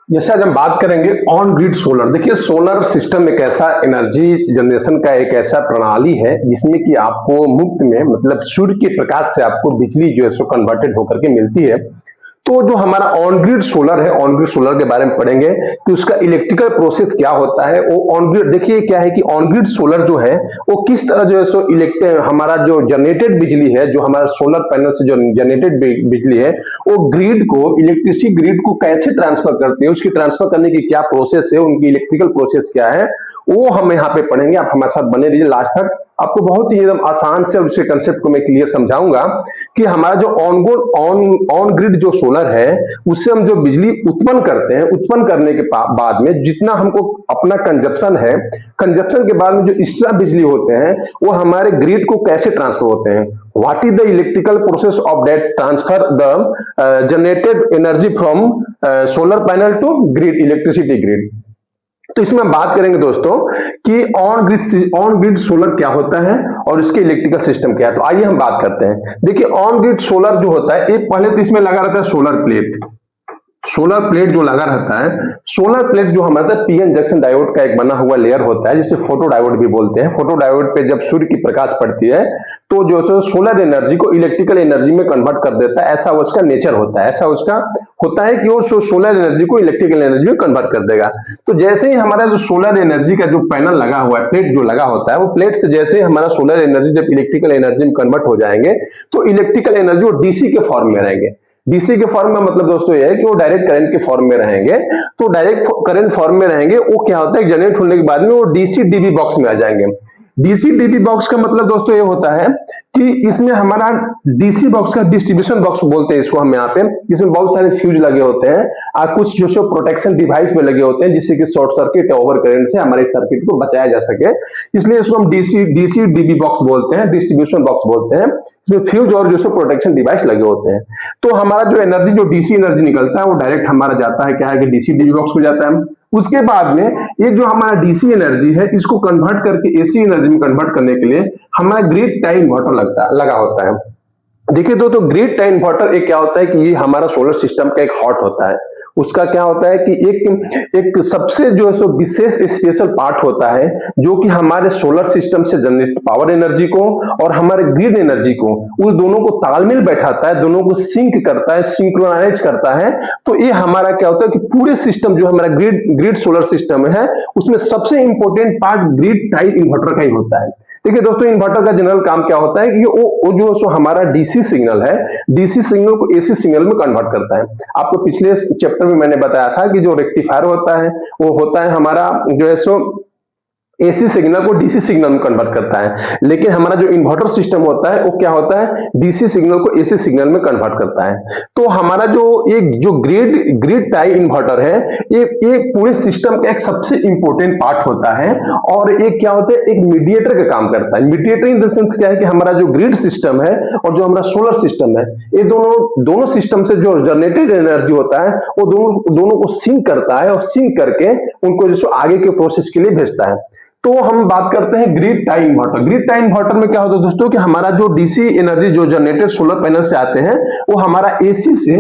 जैसे आज हम बात करेंगे ऑन ग्रिड सोलर। देखिए, सोलर सिस्टम एक ऐसा एनर्जी जनरेशन का एक ऐसा प्रणाली है जिसमें कि आपको मुफ्त में, मतलब सूर्य के प्रकाश से आपको बिजली जो है सो कन्वर्टेड होकर के मिलती है। तो जो हमारा ऑन ग्रिड सोलर है, ऑन ग्रिड सोलर के बारे में पढ़ेंगे कि उसका इलेक्ट्रिकल प्रोसेस क्या होता है। वो ऑन ग्रिड, देखिए क्या है कि ऑन ग्रिड सोलर जो है वो किस तरह जो है सो हमारा जो जनरेटेड बिजली है, जो हमारा सोलर पैनल से जो जनरेटेड बिजली है, वो ग्रिड को, इलेक्ट्रिसिटी ग्रिड को कैसे ट्रांसफर करती है, उसकी ट्रांसफर करने की क्या प्रोसेस है, उनकी इलेक्ट्रिकल प्रोसेस क्या है, वो हम यहाँ पे पढ़ेंगे। आप हमारे साथ बने रहिए लास्ट तक। आपको बहुत ही एकदम आसान से उसके कंसेप्ट को मैं क्लियर समझाऊंगा कि हमारा जो ऑन ग्रिड जो सोलर है, उससे हम जो बिजली उत्पन्न करते हैं, उत्पन्न करने के बाद में जितना हमको अपना कंजप्शन है, कंजप्शन के बाद में जो एक्स्ट्रा बिजली होते हैं वो हमारे ग्रिड को कैसे ट्रांसफर होते हैं। What is the electrical process of that transfer the generated energy from solar panel to grid, electricity grid. तो इसमें हम बात करेंगे दोस्तों कि ऑन ग्रिड सोलर क्या होता है और इसके इलेक्ट्रिकल सिस्टम क्या है। तो आइए हम बात करते हैं। देखिए, ऑन ग्रिड सोलर जो होता है, एक पहले तो इसमें लगा रहता है सोलर प्लेट। सोलर प्लेट जो लगा रहता है, सोलर प्लेट जो हमारा पीएन जंक्शन डायोड का एक बना हुआ लेयर होता है, जिसे फोटो डायोड भी बोलते हैं। फोटो डायोड पे जब सूर्य की प्रकाश पड़ती है तो जो है सोलर एनर्जी को इलेक्ट्रिकल एनर्जी में कन्वर्ट कर देता है। ऐसा उसका नेचर होता है, ऐसा उसका होता है कि वो सोलर एनर्जी को इलेक्ट्रिकल एनर्जी में कन्वर्ट कर देगा। तो जैसे ही हमारा जो सोलर एनर्जी का जो पैनल लगा हुआ है, प्लेट जो लगा होता है, वो प्लेट से जैसे ही हमारा सोलर एनर्जी जब इलेक्ट्रिकल एनर्जी में कन्वर्ट हो जाएंगे तो इलेक्ट्रिकल एनर्जी वो डीसी के फॉर्म में रहेंगे। डीसी के फॉर्म में मतलब दोस्तों ये है कि वो डायरेक्ट करंट के फॉर्म में रहेंगे। तो डायरेक्ट करंट फॉर्म में रहेंगे, वो क्या होता है, जनरेट होने के बाद में वो डीसी डीबी बॉक्स में आ जाएंगे। डीसी डीबी बॉक्स का मतलब दोस्तों ये होता है कि इसमें हमारा डीसी बॉक्स का डिस्ट्रीब्यूशन बॉक्स बोलते हैं इसको हम यहाँ पे। इसमें बहुत सारे फ्यूज लगे होते हैं और कुछ जो सो प्रोटेक्शन डिवाइस में लगे होते हैं, जिससे कि शॉर्ट सर्किट या ओवर करंट से हमारे सर्किट को बचाया जा सके। इसलिए इसको हम डीसी डीबी बॉक्स बोलते हैं, डिस्ट्रीब्यूशन बॉक्स बोलते हैं। इसमें फ्यूज और जो सो प्रोटेक्शन डिवाइस लगे होते हैं। तो हमारा जो एनर्जी, जो डीसी एनर्जी निकलता है, वो डायरेक्ट हमारा जाता है, क्या है कि डीसी डीबी बॉक्स को जाता है। उसके बाद में ये जो हमारा डीसी एनर्जी है, इसको कन्वर्ट करके एसी एनर्जी में कन्वर्ट करने के लिए हमारा ग्रिड टाई इन्वर्टर लगा होता है। देखिए दोस्तों, ग्रिड टाई इन्वर्टर एक क्या होता है कि ये हमारा सोलर सिस्टम का एक हॉर्ट होता है। उसका क्या होता है कि एक सबसे जो है सो विशेष स्पेशल पार्ट होता है, जो कि हमारे सोलर सिस्टम से जनरेट पावर एनर्जी को और हमारे ग्रिड एनर्जी को, उस दोनों को तालमेल बैठाता है, दोनों को सिंक करता है, सिंक्रोनाइज करता है। तो ये हमारा क्या होता है कि पूरे सिस्टम जो हमारा ग्रिड सोलर सिस्टम है, उसमें सबसे important part grid tie inverter का ही होता है। देखिए दोस्तों, इन्वर्टर का जनरल काम क्या होता है कि वो जो सो हमारा डीसी सिग्नल है, डीसी सिग्नल को एसी सिग्नल में कन्वर्ट करता है। आपको पिछले चैप्टर में मैंने बताया था कि जो रेक्टिफायर होता है, वो होता है हमारा जो है सो एसी सिग्नल को डीसी सिग्नल में कन्वर्ट करता है। लेकिन हमारा जो इन्वर्टर सिस्टम होता है, वो क्या होता है, डीसी सिग्नल को एसी सिग्नल में कन्वर्ट करता है। तो हमारा जो ग्रिड टाई इन्वर्टर है, ये पूरे सिस्टम का एक सबसे इंपॉर्टेंट पार्ट होता है। और ये क्या होता है, एक मीडिएटर का काम करता है। मीडिएटर इन द सेंस क्या है कि हमारा जो ग्रिड सिस्टम है और जो हमारा सोलर सिस्टम है, ये दोनों सिस्टम से जो जनरेटेड एनर्जी होता है, वो दोनों को सिंक करता है और सिंक करके उनको जो आगे के प्रोसेस के लिए भेजता है। तो हम बात करते हैं grid tie inverter. Grid tie inverter में क्या होता है दोस्तों कि हमारा जो डीसी एनर्जी जो जनरेटेड सोलर पैनल से आते हैं, वो हमारा एसी से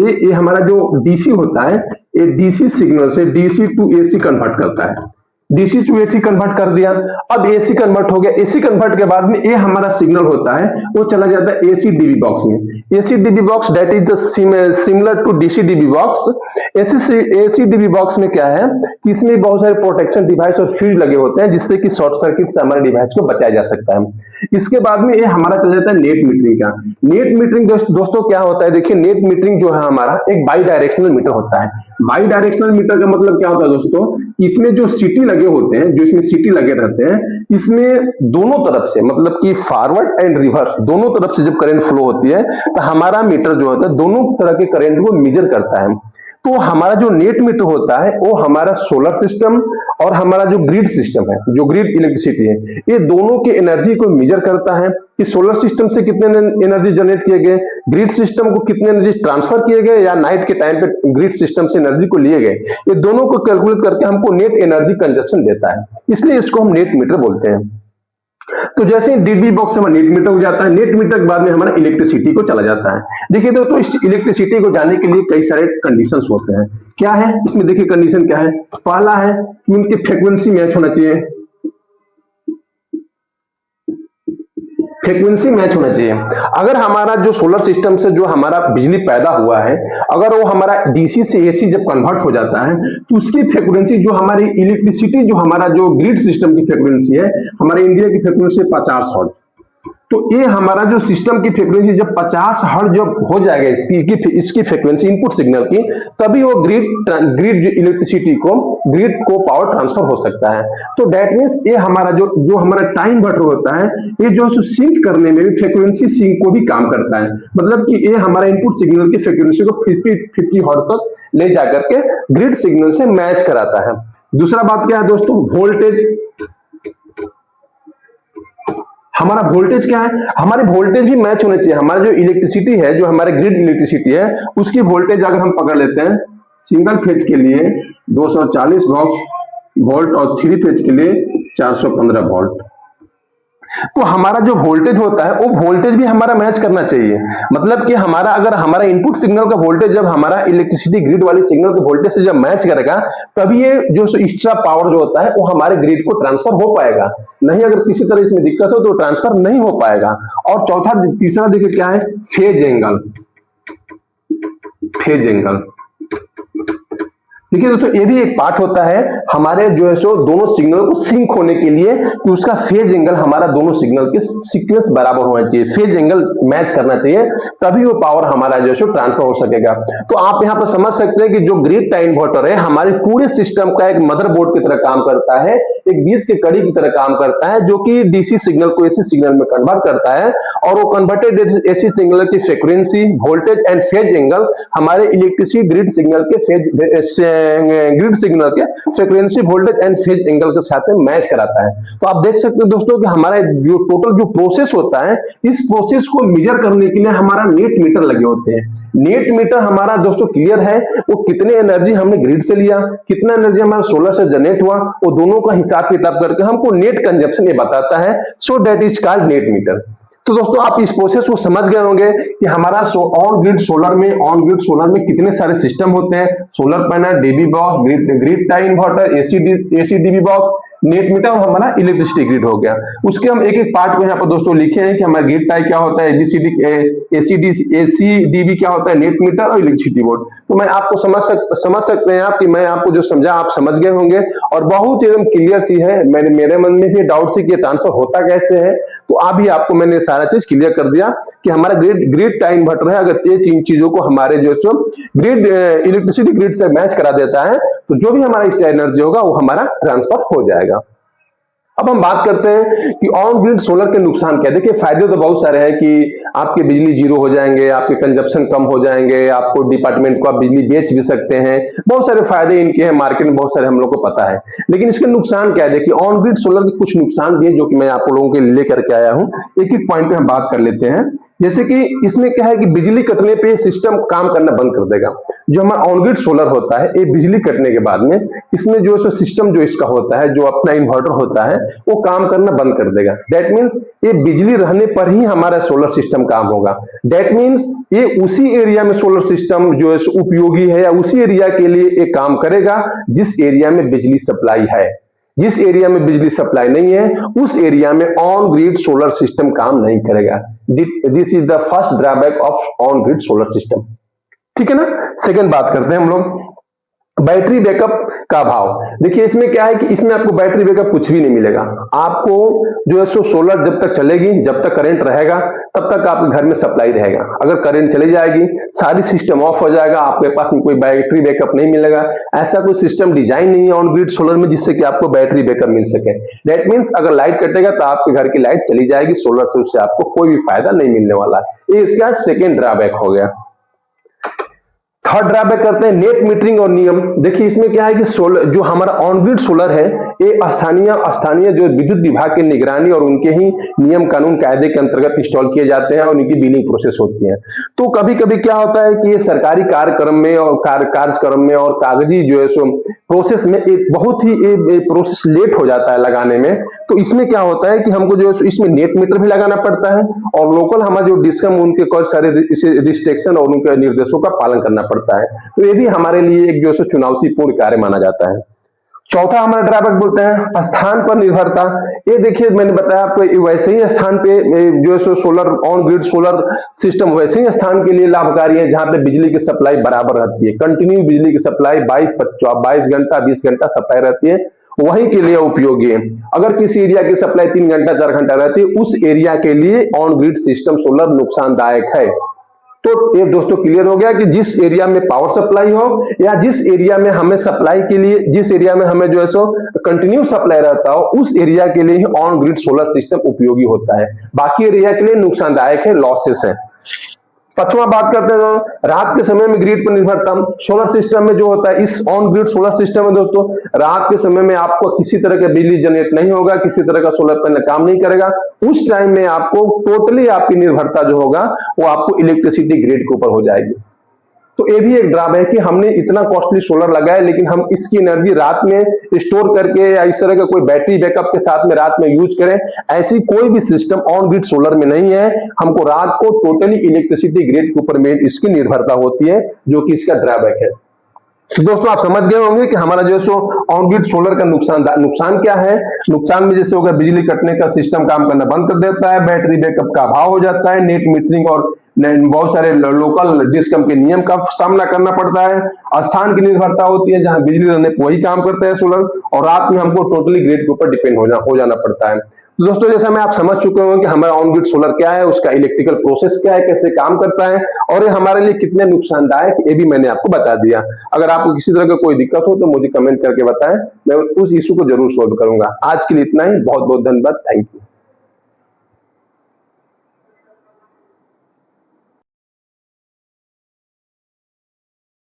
ये हमारा जो डीसी होता है, ये डीसी सिग्नल से डीसी टू एसी कन्वर्ट करता है। डीसी टू एसी कन्वर्ट कर दिया, अब एसी कन्वर्ट हो गया। एसी कन्वर्ट के बाद में ये हमारा सिग्नल होता है, वो चला जाता है एसी डीबी बॉक्स में। AC DB box that is the similar to DC DB box. AC DB box में क्या है कि इसमें बहुत सारे प्रोटेक्शन डिवाइस और फील्ड लगे होते हैं, जिससे कि शॉर्ट सर्किट से हमारे डिवाइस को बचाया जा सकता है। इसके बाद में ये हमारा चल जाता है नेट मीटरिंग का। नेट मीटरिंग दोस्तों क्या होता है, देखिए नेट मीटरिंग जो है हमारा एक बाई डायरेक्शनल मीटर होता है। बाई डायरेक्शनल मीटर का मतलब क्या होता है दोस्तों, इसमें जो सीटी लगे होते हैं, जो इसमें सीटी लगे रहते हैं, इसमें दोनों तरफ से, मतलब कि फॉरवर्ड एंड रिवर्स दोनों तरफ से जब करंट फ्लो होती है, तो हमारा मीटर जो होता है दोनों तरह के करंट को मेजर करता है। तो हमारा जो नेट मीटर होता है, वो हमारा सोलर सिस्टम और हमारा जो ग्रिड सिस्टम है, जो ग्रिड इलेक्ट्रिसिटी है, ये दोनों की एनर्जी को मेजर करता है कि सोलर सिस्टम से कितने एनर्जी जनरेट किए गए, ग्रिड सिस्टम को कितने एनर्जी ट्रांसफर किए गए, या नाइट के टाइम पे ग्रिड सिस्टम से एनर्जी को लिए गए। ये दोनों को कैलकुलेट करके हमको नेट एनर्जी कंजप्शन देता है, इसलिए इसको हम नेट मीटर बोलते हैं। तो जैसे ही डीबी बॉक्स हमारा नेट मीटर हो जाता है, नेट मीटर के बाद में हमारा इलेक्ट्रिसिटी को चला जाता है। देखिए तो इस इलेक्ट्रिसिटी को जाने के लिए कई सारे कंडीशंस होते हैं। क्या है इसमें, देखिए कंडीशन क्या है। पहला है कि उनकी फ्रीक्वेंसी मैच होना चाहिए, फ्रीक्वेंसी मैच होना चाहिए। अगर हमारा जो सोलर सिस्टम से जो हमारा बिजली पैदा हुआ है, अगर वो हमारा डीसी से एसी जब कन्वर्ट हो जाता है, तो उसकी फ्रीक्वेंसी जो हमारी इलेक्ट्रिसिटी जो हमारा जो ग्रिड सिस्टम की फ्रीक्वेंसी है, हमारे इंडिया की फ्रीक्वेंसी 50 हर्ट्ज। तो ये हमारा जो सिस्टम की फ्रीक्वेंसी जब 50 हर्ट्ज जब हो जाएगा इसकी फ्रीक्वेंसी इनपुट सिग्नल की, तभी वो ग्रिड इलेक्ट्रिसिटी को ग्रिड को पावर ट्रांसफर हो सकता है। तो दैट मीन्स ये हमारा जो हमारा टाइम इन्वर्टर होता है, ये जो सिंक करने में भी फ्रीक्वेंसी सिंक को भी काम करता है। मतलब कि ये हमारा इनपुट सिग्नल की फ्रीक्वेंसी को 50 हर्ट्ज तक ले जाकर के ग्रिड सिग्नल से मैच कराता है। दूसरा बात क्या है दोस्तों, वोल्टेज। हमारा वोल्टेज क्या है, हमारे वोल्टेज भी मैच होने चाहिए। हमारा जो इलेक्ट्रिसिटी है, जो हमारे ग्रिड इलेक्ट्रिसिटी है, उसकी वोल्टेज अगर हम पकड़ लेते हैं, सिंगल फेज के लिए 240 वोल्ट और 3 फेज के लिए 415 वोल्ट। तो हमारा जो वोल्टेज होता है, वो वोल्टेज भी हमारा मैच करना चाहिए। मतलब कि हमारा अगर हमारा इनपुट सिग्नल का वोल्टेज जब हमारा इलेक्ट्रिसिटी ग्रिड वाली सिग्नल के वोल्टेज से जब मैच करेगा, तभी ये जो एक्स्ट्रा पावर जो होता है वो हमारे ग्रिड को ट्रांसफर हो पाएगा। नहीं अगर किसी तरह इसमें दिक्कत हो तो ट्रांसफर नहीं हो पाएगा। और तीसरा देखिए क्या है, फेज एंगल। फेज एंगल देखिए दोस्तों, ये भी एक पार्ट होता है हमारे जो है सो दोनों सिग्नल को सिंक होने के लिए, कि उसका फेज एंगल हमारा दोनों सिग्नल के सीक्वेंस बराबर होना चाहिए, फेज एंगल मैच करना चाहिए, तभी वो पावर हमारा जो है सो ट्रांसफर हो सकेगा। तो आप यहाँ पर समझ सकते हैं कि जो ग्रिड टाइम इन्वर्टर है, हमारे पूरे सिस्टम का एक मदरबोर्ड की तरह काम करता है, एक बीच के कड़ी की तरह काम करता है, जो कि डीसी सिग्नल को एसी सिग्नल में कन्वर्ट करता है। और वो कन्वर्टेड एसी सिग्नल की frequency, voltage and phase angle हमारे इलेक्ट्रिसिटी ग्रिड सिग्नल के ग्रिड सिग्नल के frequency, voltage and phase angle के साथ में मैच कराता है। तो आप देख सकते हैं दोस्तों कि हमारा जो टोटल जो प्रोसेस होता है, इस प्रोसेस को मेजर करने के लिए हमारा नेट मीटर लगे होते हैं। नेट मीटर हमारा दोस्तों क्लियर है, वो कितने एनर्जी हमने ग्रिड से लिया, कितना एनर्जी हमारा सोलर से जनरेट हुआ, वो दोनों का हिसाब किताब करके हमको नेट कंजप्शन ये बताता है। So that is called net metre. तो दोस्तों आप इस प्रोसेस को समझ गए होंगे कि हमारा ऑन ग्रिड सोलर में कितने सारे सिस्टम होते हैं। Solar panel, dB box, grid time inverter, AC DB box, net metre और हमारा इलेक्ट्रिसिटी ग्रिड हो गया। उसके हम एक एक पार्ट को यहाँ पर दोस्तों लिखे हैं कि हमारा ग्रिड टाइप क्या होता है, एसीडीबी क्या होता है, नेट मीटर और इलेक्ट्रिसिटी बोर्ड। तो मैं आपको समझ सकते हैं आप कि मैं आपको जो समझा आप समझ गए होंगे, और बहुत एकदम क्लियर सी है। मेरे मन में भी डाउट थी कि ट्रांसफर होता कैसे है, तो अभी आपको मैंने सारा चीज क्लियर कर दिया कि हमारा ग्रिड टाइम इन्वर्टर है, अगर ये तीन चीजों को हमारे जो ग्रिड इलेक्ट्रिसिटी ग्रिड से मैच करा देता है, तो जो भी हमारा एक्स्ट्रा एनर्जी होगा वो हमारा ट्रांसफर हो जाएगा। अब हम बात करते हैं कि ऑन ग्रिड सोलर के नुकसान क्या है। देखिए फायदे तो बहुत सारे हैं कि आपके बिजली जीरो हो जाएंगे, आपके कंजप्शन कम हो जाएंगे, आपको डिपार्टमेंट को आप बिजली बेच भी सकते हैं, बहुत सारे फायदे इनके हैं, मार्केट में बहुत सारे हम लोग को पता है। लेकिन इसके नुकसान क्या है, देखिए ऑन ग्रिड सोलर के कुछ नुकसान भी है जो कि मैं आप लोगों के लिए लेकर के आया हूं। एक एक पॉइंट पे हम बात कर लेते हैं। जैसे कि इसमें क्या है कि बिजली कटने पे सिस्टम काम करना बंद कर देगा। जो हमारा ऑन ग्रिड सोलर होता है, ये बिजली कटने के बाद में इसमें जो सिस्टम जो इसका होता है, जो अपना इन्वर्टर होता है, वो काम करना बंद कर देगा। दैट मीन्स ये बिजली रहने पर ही हमारा सोलर सिस्टम काम होगा। दैट मीन्स ये उसी एरिया में सोलर सिस्टम जो है उपयोगी है, या उसी एरिया के लिए ये काम करेगा जिस एरिया में बिजली सप्लाई है। जिस एरिया में बिजली सप्लाई नहीं है, उस एरिया में ऑन ग्रिड सोलर सिस्टम काम नहीं करेगा। This is the first drawback of on grid solar system. ठीक है ना। सेकंड बात करते हैं हम लोग, बैटरी बैकअप का अभाव। देखिए इसमें क्या है कि इसमें आपको बैटरी बैकअप कुछ भी नहीं मिलेगा। आपको जो है सो सोलर जब तक चलेगी, जब तक करंट रहेगा, तब तक आपके घर में सप्लाई रहेगा। अगर करंट चली जाएगी, सारी सिस्टम ऑफ हो जाएगा, आपके पास में कोई बैटरी बैकअप नहीं मिलेगा। ऐसा कोई सिस्टम डिजाइन नहीं है ऑन ग्रिड सोलर में जिससे कि आपको बैटरी बैकअप मिल सके। दैट मीन्स अगर लाइट कटेगा तो आपके घर की लाइट चली जाएगी सोलर से, उससे आपको कोई भी फायदा नहीं मिलने वाला। ये इसका सेकेंड ड्रॉबैक हो गया। थर्ड ड्रॉबैक करते हैं नेट मीटरिंग और नियम। देखिए इसमें क्या है कि सोलर जो हमारा ऑन ग्रिड सोलर है, ये स्थानीय जो विद्युत विभाग की निगरानी और उनके ही नियम कानून कायदे के अंतर्गत इंस्टॉल किए जाते हैं और उनकी बिलिंग प्रोसेस होती है। तो कभी कभी क्या होता है कि ये सरकारी कार्यक्रम में और कार्यक्रम में और कागजी जो है सो प्रोसेस में एक बहुत ही प्रोसेस लेट हो जाता है लगाने में। तो इसमें क्या होता है कि हमको जो है इसमें नेट मीटर भी लगाना पड़ता है और लोकल हमारे जो डिस्कम उनके कई सारे रिस्ट्रिक्शन और उनके निर्देशों का पालन करना पड़ता है। तो ये भी हमारे लिए एक जो है चुनौतीपूर्ण कार्य माना जाता है। चौथा हमारा ड्रॉबैक बोलते हैं स्थान पर निर्भरता। ये देखिए मैंने बताया आपको वैसे ही स्थान पे जो है solar on grid solar system वैसे ही स्थान के लिए लाभकारी है जहां पे बिजली की सप्लाई बराबर रहती है, कंटिन्यू बिजली की सप्लाई 22 घंटा 20 घंटा सप्लाई रहती है, वही के लिए उपयोगी है। अगर किसी एरिया की सप्लाई 3 घंटा 4 घंटा रहती है उस एरिया के लिए ऑन ग्रिड सिस्टम सोलर नुकसानदायक है। तो ये दोस्तों क्लियर हो गया कि जिस एरिया में पावर सप्लाई हो या जिस एरिया में हमें सप्लाई के लिए जिस एरिया में हमें जो है सो कंटिन्यू सप्लाई रहता हो उस एरिया के लिए ही ऑन ग्रिड सोलर सिस्टम उपयोगी होता है, बाकी एरिया के लिए नुकसानदायक है, लॉसेस है। पांचवा बात करते हैं तो रात के समय में ग्रिड पर निर्भरता। सोलर सिस्टम में जो होता है इस ऑन ग्रिड सोलर सिस्टम में दोस्तों रात के समय में आपको किसी तरह का बिजली जनरेट नहीं होगा, किसी तरह का सोलर पैनल काम नहीं करेगा। उस टाइम में आपको टोटली आपकी निर्भरता जो होगा वो आपको इलेक्ट्रिसिटी ग्रिड के ऊपर हो जाएगी। तो ये भी एक ड्रॉबैक है कि हमने इतना कॉस्टली सोलर लगाया लेकिन हम इसकी एनर्जी रात में स्टोर करके या इस तरह का कोई बैटरी बैकअप के साथ में रात में यूज करें, ऐसी कोई भी सिस्टम ऑन ग्रिड सोलर में नहीं है। हमको रात को टोटली इलेक्ट्रिसिटी ग्रिड के ऊपर में इसकी निर्भरता होती है जो कि इसका ड्रॉबैक है। तो दोस्तों आप समझ गए होंगे कि हमारा जो सो ऑन ग्रिड सोलर का नुकसान क्या है। नुकसान में जैसे होगा बिजली कटने का सिस्टम काम करना बंद कर देता है, बैटरी बैकअप का अभाव हो जाता है, नेट मीटरिंग और बहुत सारे लोकल डिस्कम के नियम का सामना करना पड़ता है, स्थान की निर्भरता होती है जहां बिजली रहने पर वही काम करते हैं सोलर, और रात में हमको टोटली ग्रिड के ऊपर डिपेंड हो जाना पड़ता है। तो दोस्तों जैसा मैं आप समझ चुके होंगे कि हमारा ऑन ग्रिड सोलर क्या है, उसका इलेक्ट्रिकल प्रोसेस क्या है, कैसे काम करता है और ये हमारे लिए कितने नुकसानदायक ये भी मैंने आपको बता दिया। अगर आपको किसी तरह का कोई दिक्कत हो तो मुझे कमेंट करके बताएं, मैं उस इशू को जरूर सोल्व करूंगा। आज के लिए इतना ही, बहुत बहुत धन्यवाद, थैंक यू।